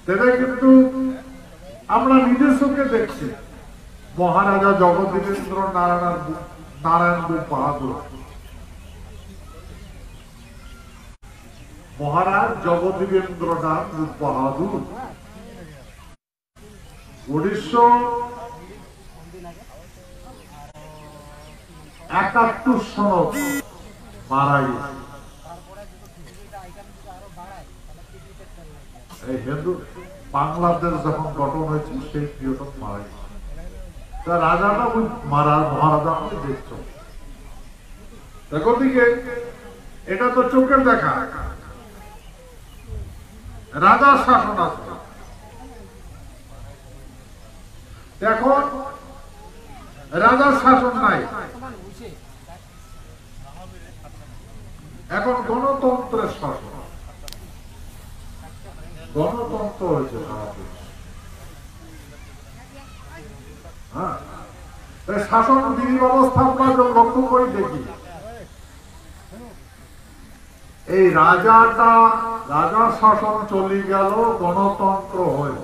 সেটা কিন্তু আমরা নিজের চোখে দেখছি। মহারাজা জগদীবেন্দ্র নারায়ণ গুপ বাহাদুর, মহারাজ জগদীবেন্দ্রনাথ গুপ বাহাদুর 1971 সনত মারা গেছে। এই হিন্দু বাংলাদেশ যখন গঠন হয়েছে সেই পিরিয়ড মারা গেছে। রাজাটা মহারাজা আপনি দেখছো, দেখো দিকে এটা তো চোখের দেখা। রাজার শাসন আছে, এখন রাজার শাসন নাই, এখন গণতন্ত্রের শাসন। গণতন্ত্র হয়েছে শাসন বিধি ব্যবস্থা আমরা লক্ষ্য করে দেখি। এই রাজার শাসন চলে গেল, গণতন্ত্র হয়ে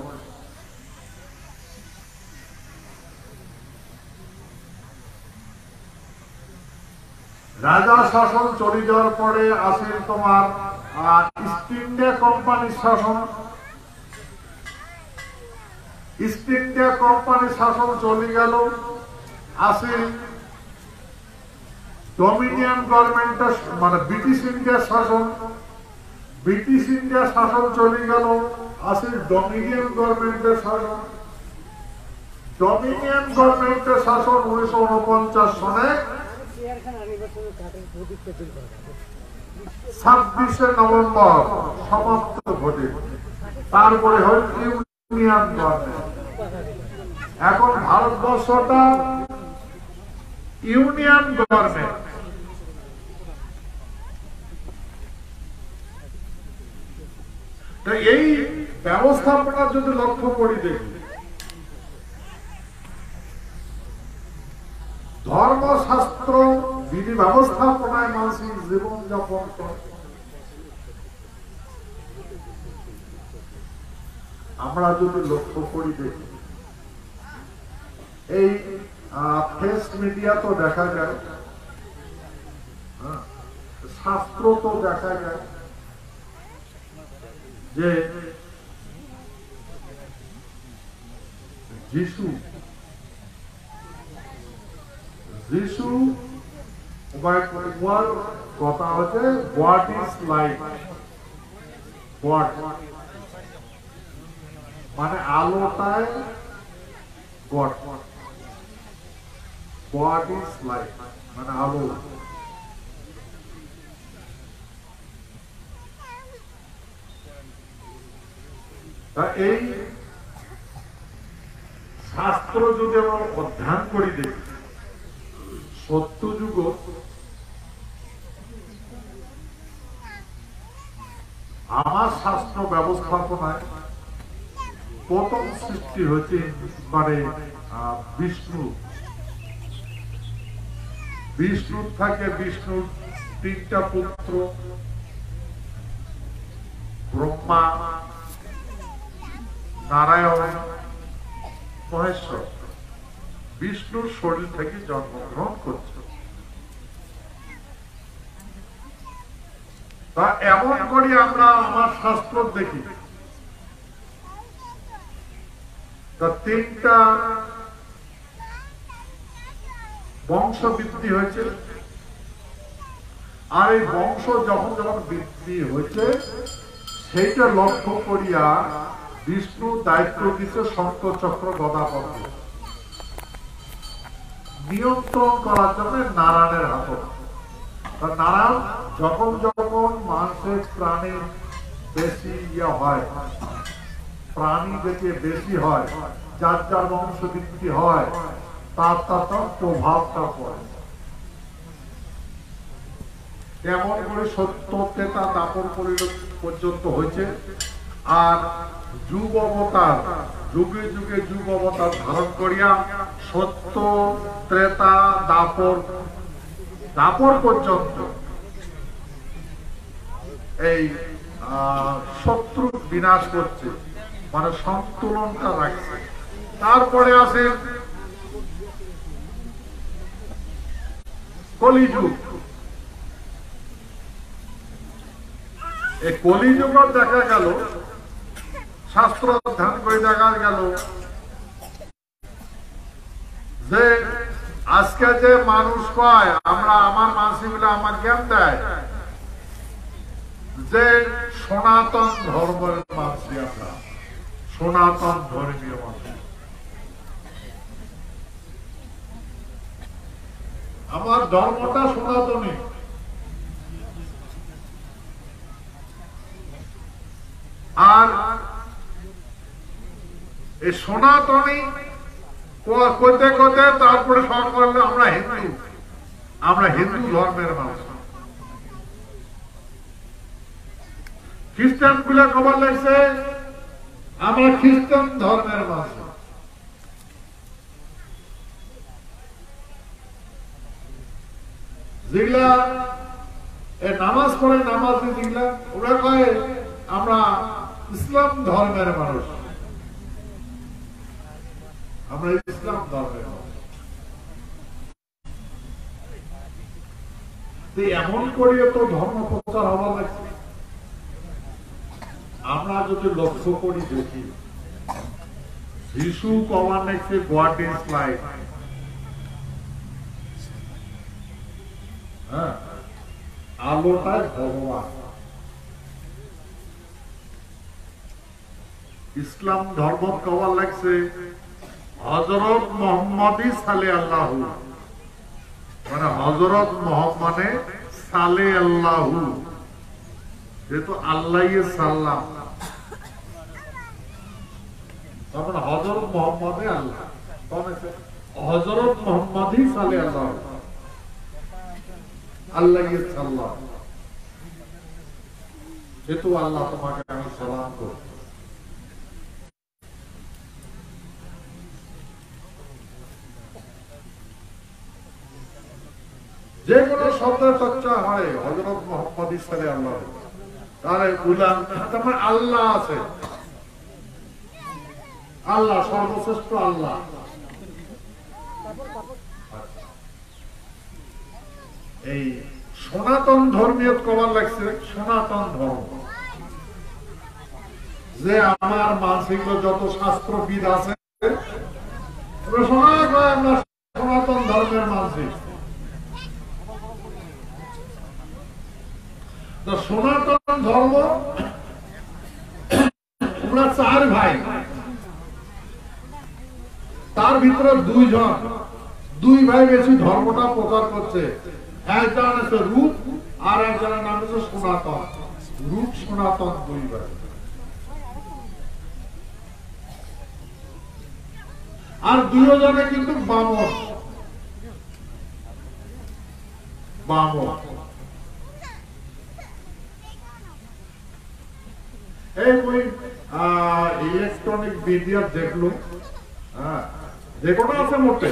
রাজা শাসন চলে যাওয়ার পরে আসে তোমার ইস্ট ইন্ডিয়া কোম্পানির শাসন। ইস্ট ইন্ডিয়া কোম্পানির শাসন চলে গেল, আসে ডমিনিয়ন গভর্নমেন্টের মানে ব্রিটিশ ইন্ডিয়ার শাসন। ব্রিটিশ ইন্ডিয়া শাসন চলে গেল, আসে ডমিনিয়ন গভর্নমেন্টের শাসন। ডমিনিয়ন গভর্নমেন্টের শাসন 1949 সনে 26শে নভেম্বর সমাপ্ত ঘটে। তারপরে হয় ইউনিয়ন গভর্নমেন্ট। এখন ভারতবর্ষটা ইউনিয়ন গভর্নমেন্ট। এই ব্যবস্থাপনা যদি লক্ষ্য করি দেখি, ধর্মশাস্ত্র বিধি ব্যবস্থাপনায় মানুষের জীবনযাপন করে। আমরা যদি লক্ষ্য করি দেখি, এই ফেস মিডিয়া তো দেখা যায়, শাস্ত্র তো দেখা যায় যে যিশু কথা হচ্ছে হোয়াট ইজ লাইফ, মানে আলোটায় গড, হোয়াট ইজ লাইফ মানে আলো। এই শাস্ত্র যদি আমরা অধ্যয়ন করি দেখি, সত্যযুগ আমার শাস্ত্র ব্যবস্থাপনায় প্রথম সৃষ্টি হয়েছে মানে বিষ্ণুর থাকে বিষ্ণুর 3টা পুত্র, ব্রহ্মা, নারায়ণ, মহেশ্বর। বিষ্ণুর শরীর থেকে জন্মগ্রহণ করছে। তা এমন করে আমরা আমার শাস্ত্র দেখি, 3টা বংশ বৃদ্ধি হয়েছে। আর এই বংশ যখন যখন বৃদ্ধি হয়েছে সেইটা লক্ষ্য করিয়া বিষ্ণু দায়িত্ব দিচ্ছে শঙ্খচক্র গদা পদ্ম নিয়ন্ত্রণ করার জন্য নারায়ণের হাত। নারায়ণ যখন যখন মানুষের প্রাণী বেশি হয়, প্রাণী থেকে বেশি হয়, যার যার বংশ বৃদ্ধি হয়, তার প্রভাবটা পড়ে। তেমন করে সত্য ত্রেতা দাপর পর্যন্ত হয়েছে। আর যুগ অবতার, যুগে যুগে যুগ অবতার ধারণ করিয়া সত্য ত্রেতা দাপর পর্যন্ত এই শত্রু বিনাশ করছে। মানে সন্তুলনটা রাখছে। তারপরে আছে কলিযুগ। এই কলিযুগ দেখা গেল, শাস্ত্র অধ্যয়ন করে দেখা গেল যে আজকে যে মানুষ কয় আমরা আমার মানসিকগুলো আমার জ্ঞান দেয় যে সনাতন ধর্মের মানসি, আমরা সনাতন ধর্মীয় মানুষ, আমার ধর্মটা সনাতনী। আর এই সনাতনী করতে করতে তারপরে সব করলে আমরা হিন্দু, আমরা হিন্দু ধর্মের মানুষ। খ্রিস্টান গুলা খবর লাগছে আমরা খ্রিস্টান ধর্মের মানুষ। যেগুলা নামাজ পড়ে, নামাজ যেগুলা ওরা কয় আমরা ইসলাম ধর্মের মানুষ, আমরা ইসলাম ধর্মের মানুষ। এমন করিয়ে তো ধর্ম প্রচার হওয়া লাগছে। আমরা যদি লক্ষ্য করি দেখি, যিশু কমান লাগছে গড ইজ লাইফ। হ্যাঁ, আলোটাই ভগবান। ইসলাম ধর্ম কবার লাগছে হযরত মুহাম্মদ সাল্লাল্লাহু, মানে হযরত মুহাম্মদে সাল্লাল্লাহু, যেহেতু আল্লাহ সাল্লাম, তখন হযরত মুহাম্মদে আল্লাহ, হযরত মুহাম্মদ সাল্লাল্লাহু, আল্লাহ সাল্লাম, যেহেতু আল্লাহ তোমাকে আমি সালাম করি। যে কোনো শব্দের চর্চা হয় হযরত মুহাম্মদ সাল্লাল্লাহু, তার উলাম তোমার আল্লাহ আছে, আল্লাহ সর্বশ্রেষ্ঠ আল্লাহ। এই সনাতন ধর্মীয় কবার লাগছে সনাতন ধর্ম, যে আমার মানসিক যত শাস্ত্রবিদ আছে আমরা সনাতন ধর্মের মানসিক। সনাতন ধর্ম আমরা 4 ভাই, তার ভিতরে 2 ভাই বেশি ধর্মটা প্রচার করছে। একজন আছে রূপ আর একজনের নাম হচ্ছে সনাতন। রূপ সনাতন 2 ভাই। আর 2 জনে কিন্তু বামন। এই বই ইলেকট্রনিক মিডিয়া দেখলো, যে কোনো আছে মোটে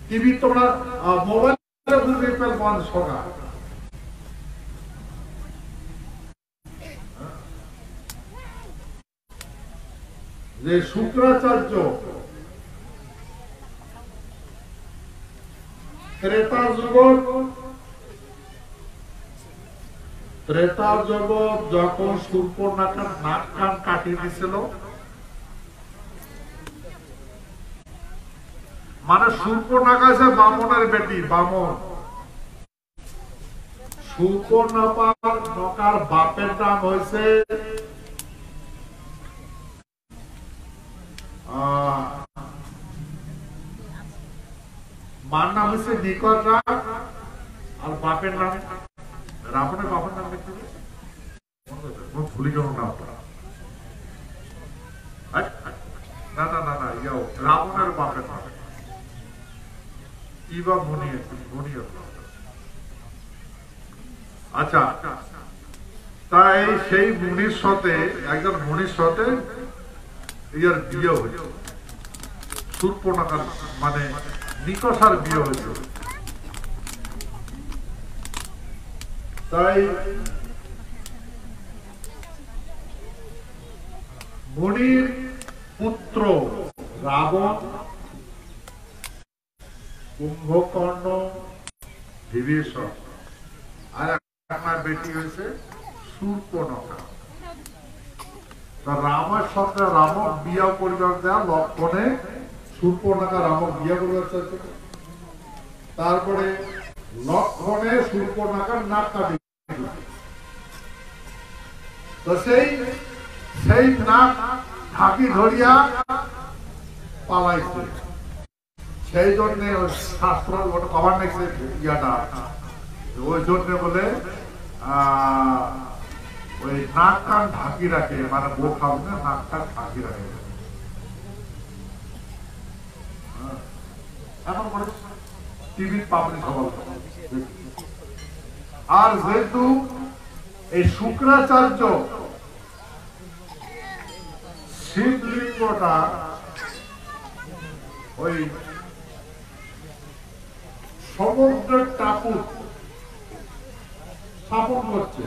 টিভি, তোমরা মোবাইলে সরকার যে শুক্রাচার্য ত্রেতা জগৎ যখন শূর্পণখার নাক কান কাটিয়ে দিছিল, মানে শূর্পণখা আছে বামনের বেটি, বামন। শূর্পণখার বাপের নাম হয়েছে মার নাম হয়েছে নিকটরা, আর বাপের নাম রাবণের বাপের নাম দেখতে ভুলি গেল নাম। না না না না, রাবণের বাপের নাম কি বা মনি। আচ্ছা, তাই সেই মুনির সাথে একজন মুনির সাথে ইয়ার বিয়ে হয়েছে, শূর্পণখার মানে নিকষার বিয়ে হয়েছিল। তাই মুনির পুত্র রাবণ, কুম্ভকর্ণ, বিভীষণ, আর আমার বেটি হয়েছে শূর্পণখা। রামের সঙ্গে রামক বিয়া করিবার দেয়া লক্ষণে শূর্পণখা রামক বিয়া করিবার চাইছে। তারপরে লক্ষণে শূর্পণখার নাক কাটি, তো সেই নাক ঢাকি ধরিয়া পালাইছে। সেই জন্য শাস্ত্র কবার নেছে ইয়াটা, ওই জন্য বলে ওই নাক কান ঢাকি রাখে, মানে বউ খাওয়া নাক কান ঢাকি রাখে। এখন করে টিভির পাবলিক খবর। আর যেহেতু এই শুক্রাচার্য শিবলিঙ্গটা ওই সমুদ্রের টাপু স্থাপন করছে,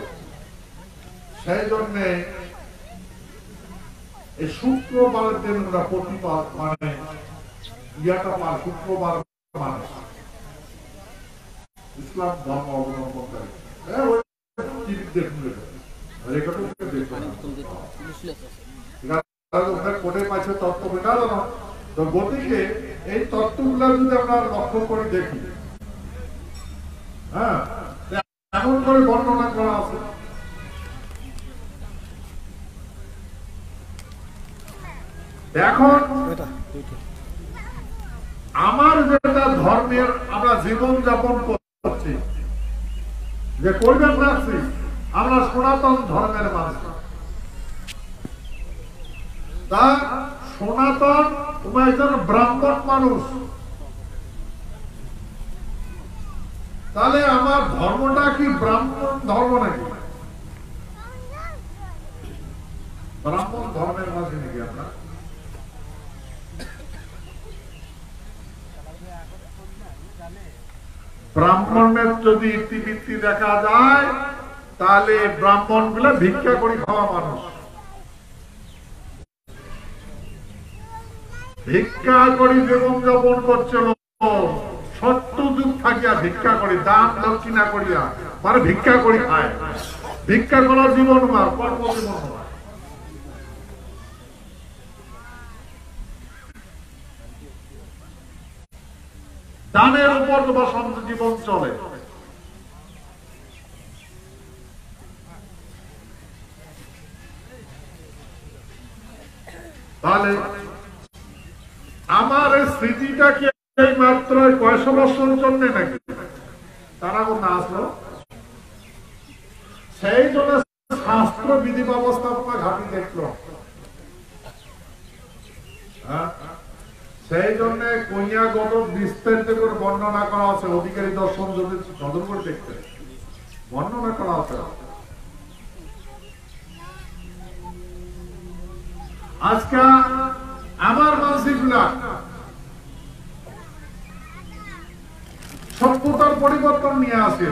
সেই জন্য এই শুক্রবারের দিন ওরা প্রতিবাদ মানে ইয়াটা পার শুক্রবার মানুষ ইসলাম ধর্ম অবলম্বন করে। কোটে পাচ্ছে তত্ত্ব মেটালো না, তো গতিকে এই তত্ত্বগুলা যদি আমরা লক্ষ্য করে দেখি, হ্যাঁ এমন করে বর্ণনা করা আছে। এখন আমার যেটা ধর্মের আমরা জীবন যাপন করছি, যে করবেন রাখছি, আমরা সনাতন ধর্মের মানুষ। তা সনাতন তুমি একজন ব্রাহ্মণ মানুষ, তাহলে আমার ধর্মটা কি ব্রাহ্মণ ধর্ম নাকি? ব্রাহ্মণ ধর্মের মাঝে নাকি আমরা? ব্রাহ্মণের যদি ইতিবৃত্তি দেখা যায়, তাহলে ব্রাহ্মণ গুলো ভিক্ষা করে খাওয়া মানুষ, ভিক্ষা করে জীবন যাপন করছিল। সত্য যুগ থাকিয়া ভিক্ষা করে, দান দক্ষিণা করিয়া মানে ভিক্ষা করে খায়। ভিক্ষা করার জীবন মার কর্ম জীবন মার। দানের উপর তোমার জীবন চলে। তাহলে আমার এই স্মৃতিটা কি এই মাত্র কয়শো বছরের জন্য নাকি তারা কোন আসলো? সেই জন্য শাস্ত্র বিধি ব্যবস্থাপনা ঘাটি দেখলো। সেই জন্য কন্যাগত বিস্তারিত করে বর্ণনা করা আছে। অধিকারী দর্শন যদি সদর করে দেখতে বর্ণনা করা আছে। আজকে আমার মানসিকগুলা সভ্যতার পরিবর্তন নিয়ে আসে।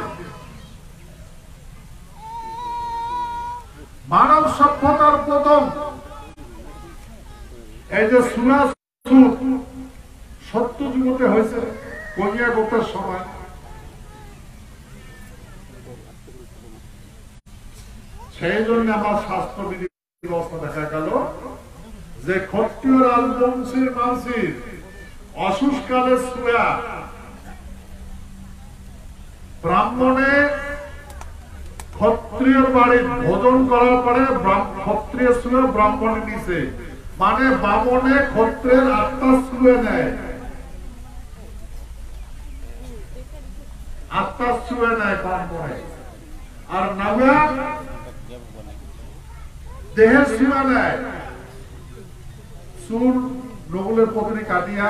মানব সভ্যতার প্রথম এই যে সুনা সত্য যুগতে হয়েছে কন্যাগতের সময়। সেই জন্য আমার স্বাস্থ্যবিধি ব্যবস্থা দেখা গেল যে ক্ষত্রিয় রাজবংশীর মানসির অসুষকালের সুয়া ব্রাহ্মণে ক্ষত্রিয় বাড়ি ভোজন করার পরে ক্ষত্রিয় সুয়ে ব্রাহ্মণে নিছে, মানে বামনে ক্ষত্রের আত্মা শুয়ে নেয়, আত্মা শুয়ে নেয় ব্রাহ্মণে। আর নবা দেহের শুয়ে নেয়, চুল নগুলের পত্নী কাটিয়া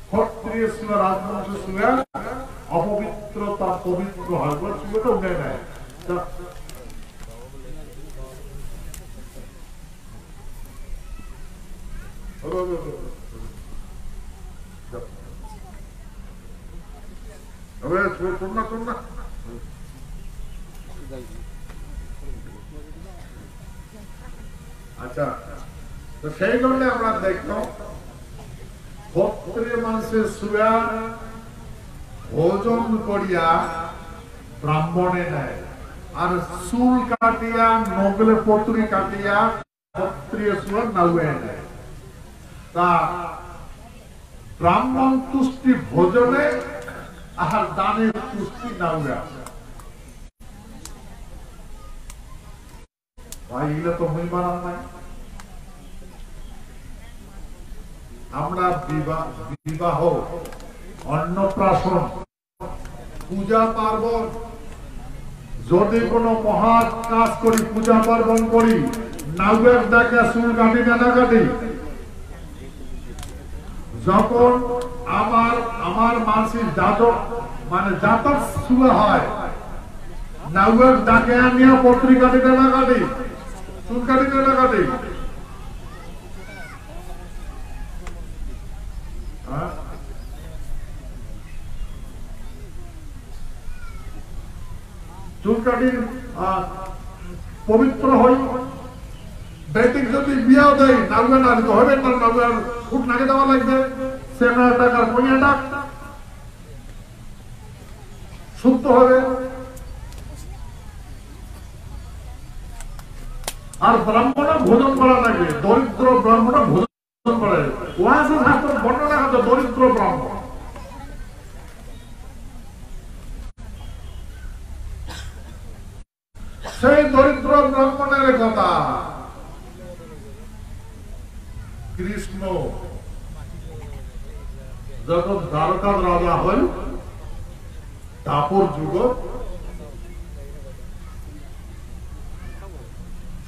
ক্ষত্রিয় শুয়ে রাজবংশ শুয়ে অপবিত্রতা পবিত্র হয় বলে শুয়েটা উঠে নেয়। আচ্ছা, তো সেই জন্য আমরা দেখলাম ক্ষত্রিয় মানুষের শুয়া ভোজন করিয়া ব্রাহ্মণে নেয়, আর চুল কাটিয়া নগলে পত্রী কাটিয়া ক্ষত্রিয় শুয়া নাউয়ে নেয়। তা ব্রাহ্মণ তুষ্টি ভোজনে আর দানের তুষ্টি নাউয়া। ভাই এগুলো তো হইবার নাই। আমরা বিবাহ, অন্নপ্রাশন, পূজা পার্বণ, যদি কোনো মহা কাজ করি, পূজা পার্বণ করি, নাউয়ের ডাকে চুল কাটি না কাটি। যখন আমার মানসিক যাজক মানে জাতক চুলা হয়, নাউয়ের ডাকে নিয়ে পত্রী কাটি না কাটি, চুল কাটি না কাটি। চুল কাটি পবিত্র হই। বেটিক যদি বিয়াও দেয়, নাউয়ে না দিতে হবে না, নাউয়ে ফুট নাকে দেওয়া লাগবে, সেনার টাকার পয়সা ডাক শুদ্ধ হবে। আর ব্রাহ্মণ ভোজন করা লাগবে, দরিদ্র ব্রাহ্মণ ভোজন করা লাগবে। ওয়াসে শাস্ত্র বর্ণনা আছে দরিদ্র ব্রাহ্মণ। সেই দরিদ্র ব্রাহ্মণের কথা কৃষ্ণ যখন দ্বারকার রাজা হল, দাপর যুগ,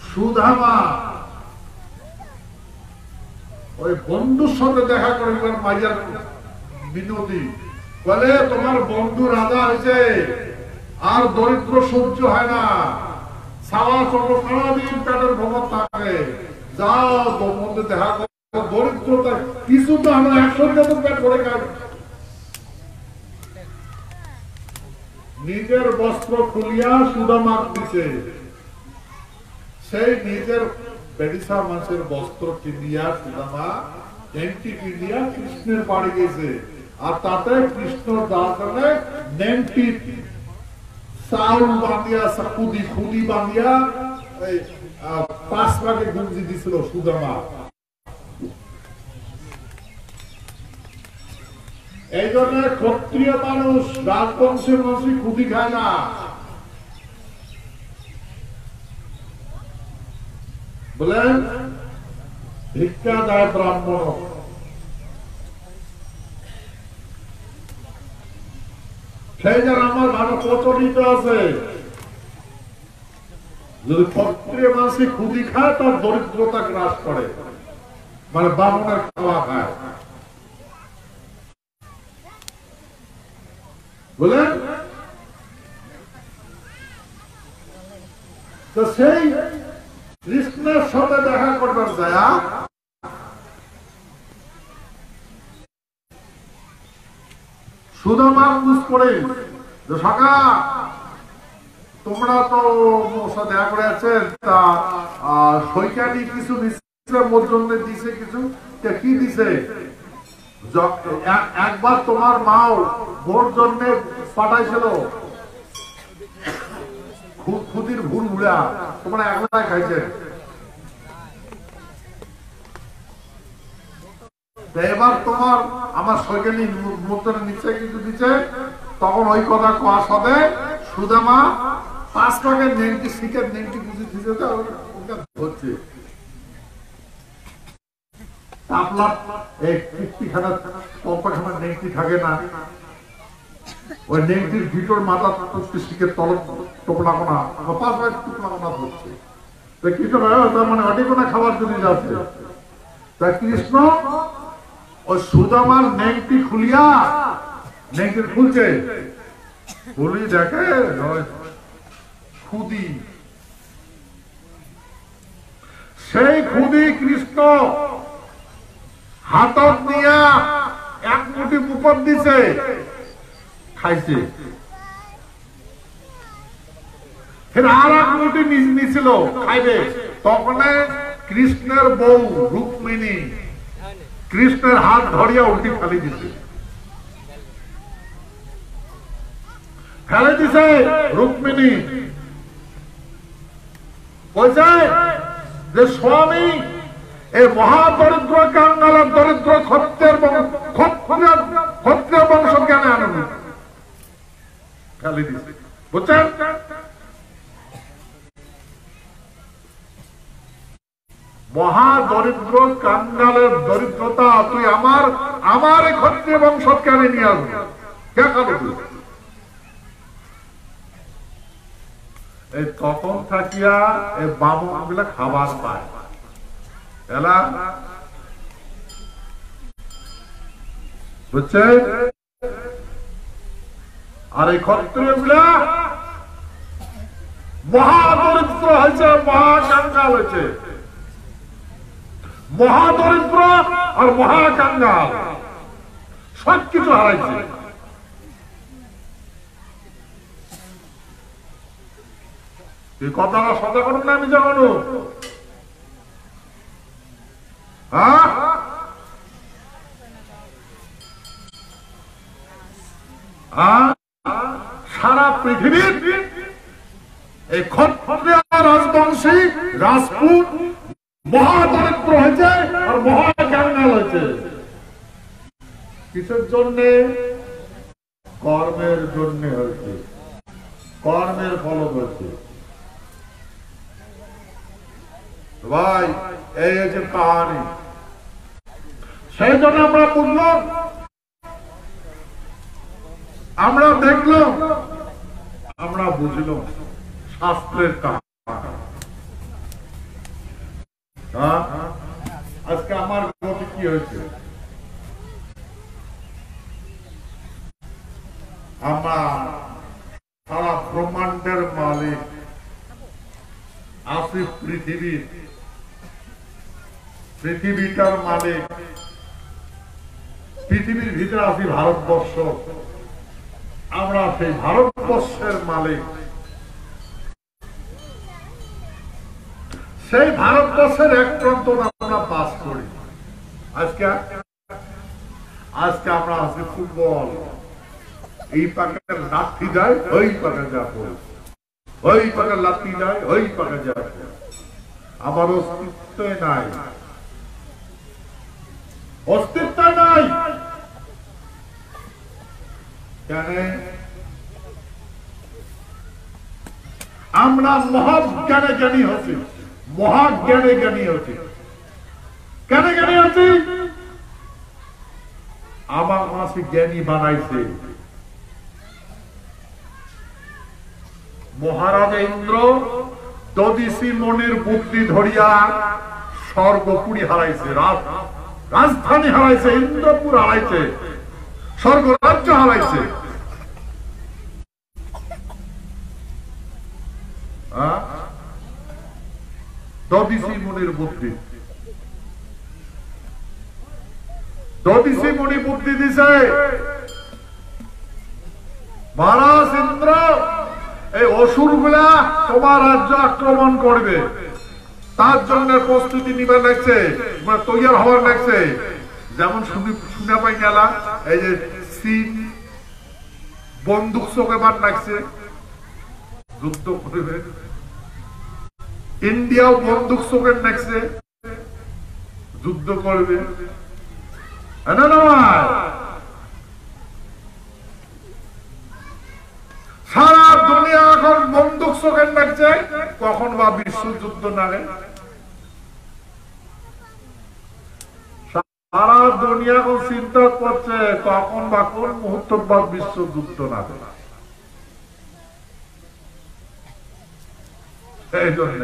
সুদামা ওই বন্ধুর সাথে দেখা করে মাইয়ার বিনোদী বলে, তোমার বন্ধু রাজা হয়েছে, আর দরিদ্র সহ্য হয় না, সারা ছোট সারাদিন পেটের খবর থাকে, যাও তোর মধ্যে দেখা করো। দরিদ্রতা কিছু তো আমরা একসঙ্গে তো পেট করে খাই। নিজের বস্ত্র খুলিয়া সুদামা দিছে, সেই নিজের বেডিসা মাছের বস্ত্র কিনিয়া সুদামা নেমটি কিনিয়া কৃষ্ণের বাড়ি গেছে, আর তাতে কৃষ্ণ দাসনে নেমটি চাউল বাঁধিয়া খুদি বাঁধিয়া পাঁচ ভাগে গুঞ্জি দিছিল সুদামা। এই জন্য ক্ষত্রিয় মানুষ, রাজবংশের মানুষ খুদি খায় না। বলেন ভিক্ষা দেয় ব্রাহ্মণ। সেই যেন আমার ভালো প্রচলিত আছে, যদি ক্ষত্রিয় মানুষ খুদি খায় তার দরিদ্রতা গ্রাস করে, মানে ব্রাহ্মণের খাওয়া খায়। বলেন তো সেই কৃষ্ণের সাথে দেখা করবার যায়, সুদামা বুঝ করে যে সখা তোমরা তো সাথে দেখা করে আছেন, তা সৈকানি কিছু দিচ্ছে, মোর জন্য দিছে কিছু, কি দিছে? একবার তোমার মাও বোর জন্য পাঠাইছিল খুদির ভুল ভুলা, তোমরা একলাই খাইছেন। এবার তোমার আমার সৈকানি মূর্তের নিচে কিছু দিচ্ছে, তখন ওই কথা কোয়ার সাথে সুদামা 5 টাকার নেমটি শিখে নেমটি বুঝে দিতে হচ্ছে। আপনার এই কীর্তিখানা কল্পখানা নেমটি থাকে না, ওই নেমটির ভিতর মাথা শিখে তল টোপলা কোনা 5 টাকার টুকলা কোনা হচ্ছে। কি করে তার মানে অটিকোনা খাবার জন্য যাচ্ছে। তাই কৃষ্ণ ওই সুদামার নেংটি খুলিয়া, নেংটি খুলছে, খুলি দেখে খুদি, সেই খুদি কৃষ্ণ হাতত নিয়া 1 মুঠি মুখত দিছে, খাইছে। ফের আর 1 মুঠি নিছিল খাইবে, তখন কৃষ্ণের বউ রুক্মিণী কৃষ্ণের হাত ধরিয়া উল্টি ফেলে দিছে, ফেলে দিছে রুক্মিণী। বলছে যে স্বামী এই মহাদরিদ্র কাঙ্গালের দরিদ্র ক্ষত্রিয় বংশ জ্ঞানে আনন্দ ফেলে দিছে, বুঝছেন? মহাদরিদ্র কাঙ্গালের দরিদ্রতা তুই আমার ক্ষত্রিয় বংশ কেন নিয়ে আসবি? কে খালো তুই? এই তখন থাকিয়া এই বামন গুলা খাবার পায়, এলা বুঝছে? আর এই ক্ষত্রিয় গুলা মহাদরিদ্র হয়েছে, মহাকাঙ্গাল হয়েছে, মহাদরিদ্র আর মহাকাঙ্গাল সবকিছু হারাইছে। এই কথাটা সদা করুন না, আমি যখন সারা পৃথিবীর এই ক্ষত্রিয় রাজবংশী রাজপুত মহাদরিদ্র হয়েছে আর মহাকাঙ্গাল হয়েছে। কিসের জন্যে? কর্মের জন্য হয়েছে, কর্মের ফল হয়েছে। ভাই এই যে কাহানি, সেই জন্য আমরা বুঝলাম, আমরা দেখলাম, আমরা বুঝলাম শাস্ত্রের কাহানি। আজকে আমার গতি কি হয়েছে? আমরা সারা ব্রহ্মাণ্ডের মালিক, আসি পৃথিবীটার মালিক, পৃথিবীর ভিতরে আসি ভারতবর্ষ, আমরা সেই ভারতবর্ষের মালিক। সেই ভারতবর্ষের এক প্রান্ত আমরা বাস করি। আজকে আমরা আছি ফুটবল, এই পাকের লাঠি যায় ওই পাকে যা পড়ে, ওই পাকে লাঠি যায় ওই পাকে যা পড়ে, আমার অস্তিত্ব নাই, অস্তিত্ব নাই। কেন? আমরা মহাজ্ঞানে জ্ঞানী হচ্ছি, মহাজ্ঞানে জ্ঞানী হচ্ছি। কেন জ্ঞানী হচ্ছি? আমার মাসে জ্ঞানী বানাইছে মহারাজা ইন্দ্র। দদিসি মনের বুদ্ধি ধরিয়া স্বর্গপুরী হারাইছে, রাজধানী হারাইছে, ইন্দ্রপুর হারাইছে, স্বর্গ রাজ্য হারাইছে। দদিসি মনির বুদ্ধি, দদিসি মনি বুদ্ধি দিছে মহারাজ ইন্দ্র এই অসুর গুলা তোমার রাজ্য আক্রমণ করবে, তার জন্য প্রস্তুতি নিবার লাগছে, তৈয়ার হওয়ার লাগছে। যেমন শুনে পাই গেলা এই যে চীন বন্দুক চোখেবার লাগছে, যুদ্ধ করবে। ইন্ডিয়াও বন্দুক চোখের লাগছে, যুদ্ধ করবে। সারা দুনিয়া এখন বন্দুক চোখের লাগছে, কখন বা বিশ্বযুদ্ধ নাগে। সারা দুনিয়া এখন চিন্তা করছে কখন বা কোন মুহূর্ত বা বিশ্বযুদ্ধ নাগে। এই জন্য